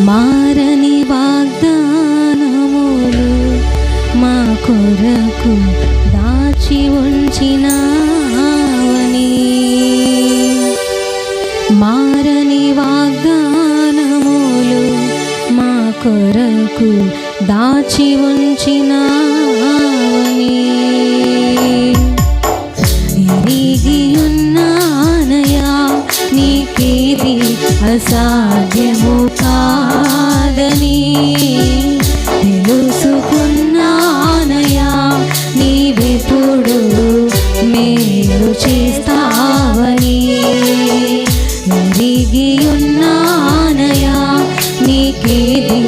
మారని వాగ్దానములు మా కొరకు దాచి ఉంచినావని, మారని వాగ్దానములు మా కొరకు దాచి ఉంచినావని ఎరిగి ఉన్నానయా, నీకేది అసాధ్యము కాదని తెలుసుకున్నానయా, నీవెప్పుడు మేలు చేస్తావని ఎరిగి ఉన్నానయా, నీకేది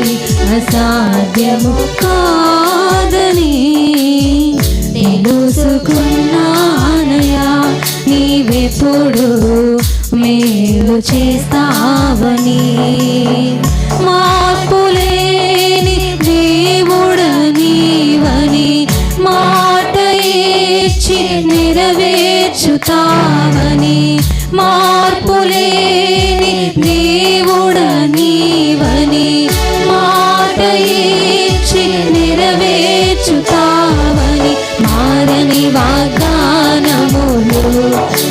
అసాధ్యము కాదని తెలుసుకున్నానయా, నీవెప్పుడు మేలు చేస్తావని. మార్పులేని దేవుడనీవని మాట ఇచ్చి నెరవేర్చుతావని, మార్పులేని దేవుడనీవని మాట ఇచ్చి నెరవేర్చుతావని, మారని వాగ్దానములు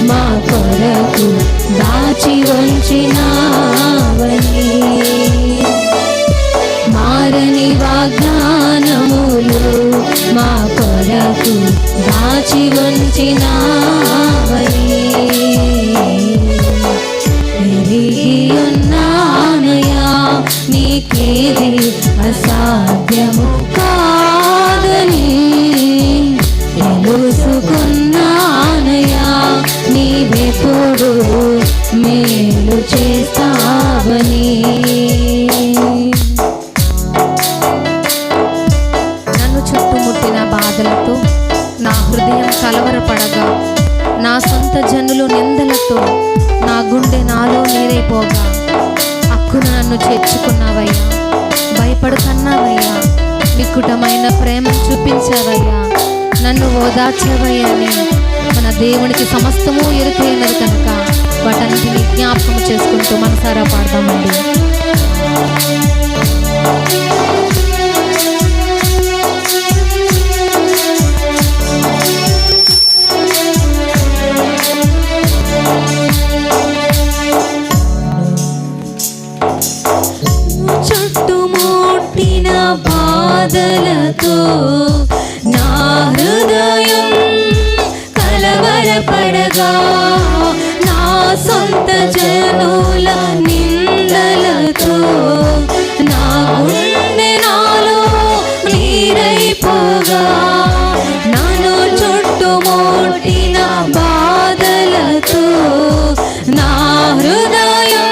మా కొరకు దాచి ఉంచినావని, మారని వాగ్దానములు మా కొరకు దాచి ఉంచినావని ఎరిగి ఉన్నానయా, నీకేది అసాధ్యము కాదని తెలుసుకున్నానయా, నీవెప్పుడు మేలు చేస్తావని. నన్ను చుట్టుముట్టిన బాధలతో నా హృదయం కలవరపడగా, నా సొంత జనులు నిందలతో నా గుండె నాలో నీరైపోగా, అక్కున నన్ను చేర్చుకున్నావయ్యా, భయపడుతున్నావయ్యా, వికృతమైన ప్రేమను చూపించావయ్యా, నన్ను ఓదార్చవయ్యని మన దేవునికి సమస్తము ఎరుకైనది కనుక వాటన్నిటిని జ్ఞాపకం చేసుకుంటూ మనసారా పాడదామండి. చుట్టుముట్టిన బాధలతో నా హృదయం కలవరపడగా, నా సొంత జనుల నిందలతో నా గుండె నాలో నీరైపోగా, నన్ను చుట్టుముట్టిన బాధలతో నా హృదయం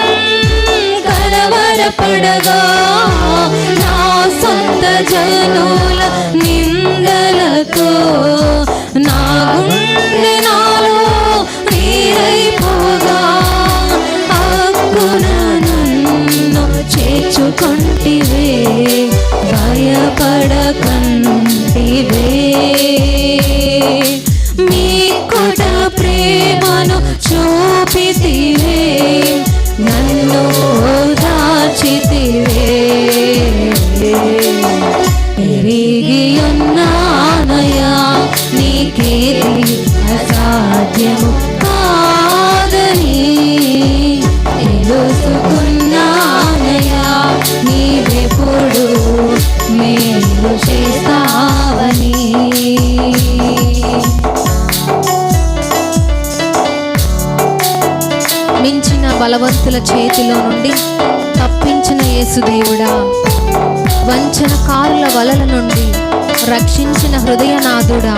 కలవరపడగా, నా సొంత జనుల నిందలతో నా గుండె నాలో నీరైపోగా, హక్కున నన్ను చేర్చుకొంటివే, భయపడకంటివే, మీకుట ప్రేమను చూపితివే, నన్ను దాచితివే ఎరిగి ఉన్నానయా, నీకేది అసాధ్యము కాదని తెలుసుకున్నానయా, నీవెప్పుడు మేలు చేస్తావని. మించిన బలవంతుల చేతిలో నుండి తప్పించిన యేసుదేవుడా, వంచనకారుల వలల నుండి రక్షించిన హృదయనాథుడా,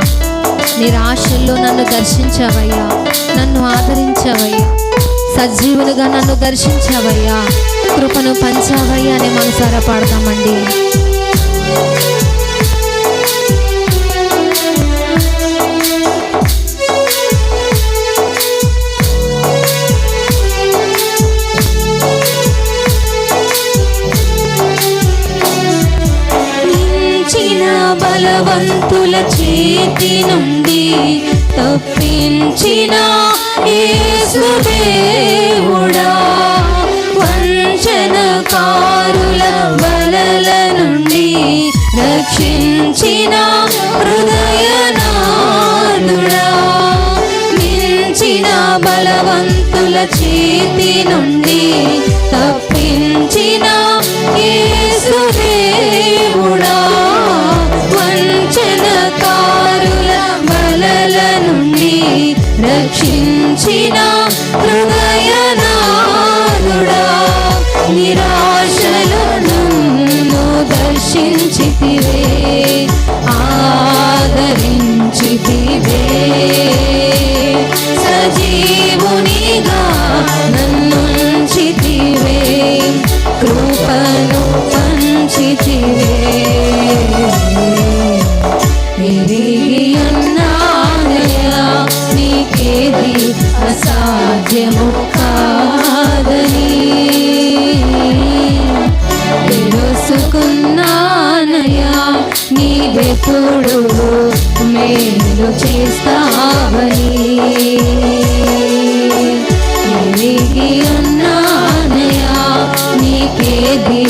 నిరాశల్లో నన్ను దర్శించవయ్యా, నన్ను ఆదరించవయ్యా, సజీవునిగా నన్ను దర్శించవయ్యా, కృపను పంచావయ్యా అని మనసారా పాడదామండి. బలవంతుల చేతి నుండి తప్పించిన యేసు దేవుడా, వంచనకారుల వలల నుండి రక్షించిన హృదయనాథుడా, మించిన బలవంతుల చేతి నుండి తప్పించిన యేసుదేవుడా, వంచనకారుల వలల నుండి రక్షించిన హృదయనాథుడా, నిరాశలో నన్ను దర్శించితివే, ఆదరించితివే, సజీవునిగా నన్నుంచితివే, కృపను పంచితివే. ఎరిగియున్నానయ్యా నీకేది అసాధ్యము కాదని, తెలుసుకున్నానయ్యా నీవెప్పుడు మేలు చేస్తావని. ఎరిగియున్నానయ్యా నీకేది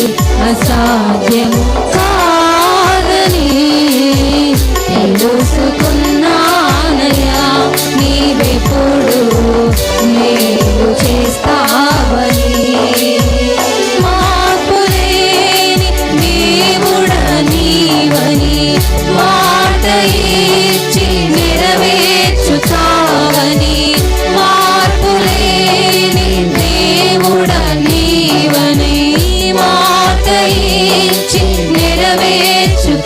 అసాధ్యము కాదని, తెలుసుకున్నానయ్యా నీవెప్పుడు మేలు చేస్తావని. మార్పులేని దేవుడా నీవని, మాట ఇచ్చి నెరవేర్చుతావని. మార్పులేని దేవుడా నీవని, మాట ఇచ్చి నెరవేర్చుతావని.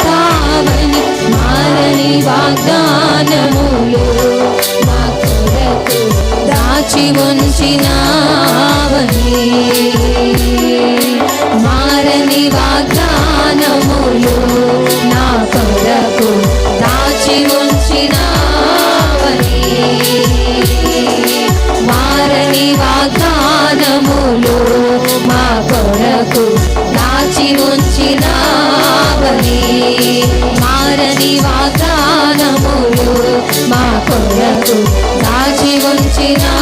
మారని వాగ్దానములు మా కొరకు దాచి ఉంచినావని, మారని వాగ్దానములు నా కొరకు దాచి ఉంచినావని, మారని వాగ్దానములు మా కొరకు దాచి ఉంచినావని, మారని వాగ్దానములు మా కొరకు దాచి ఉంచినా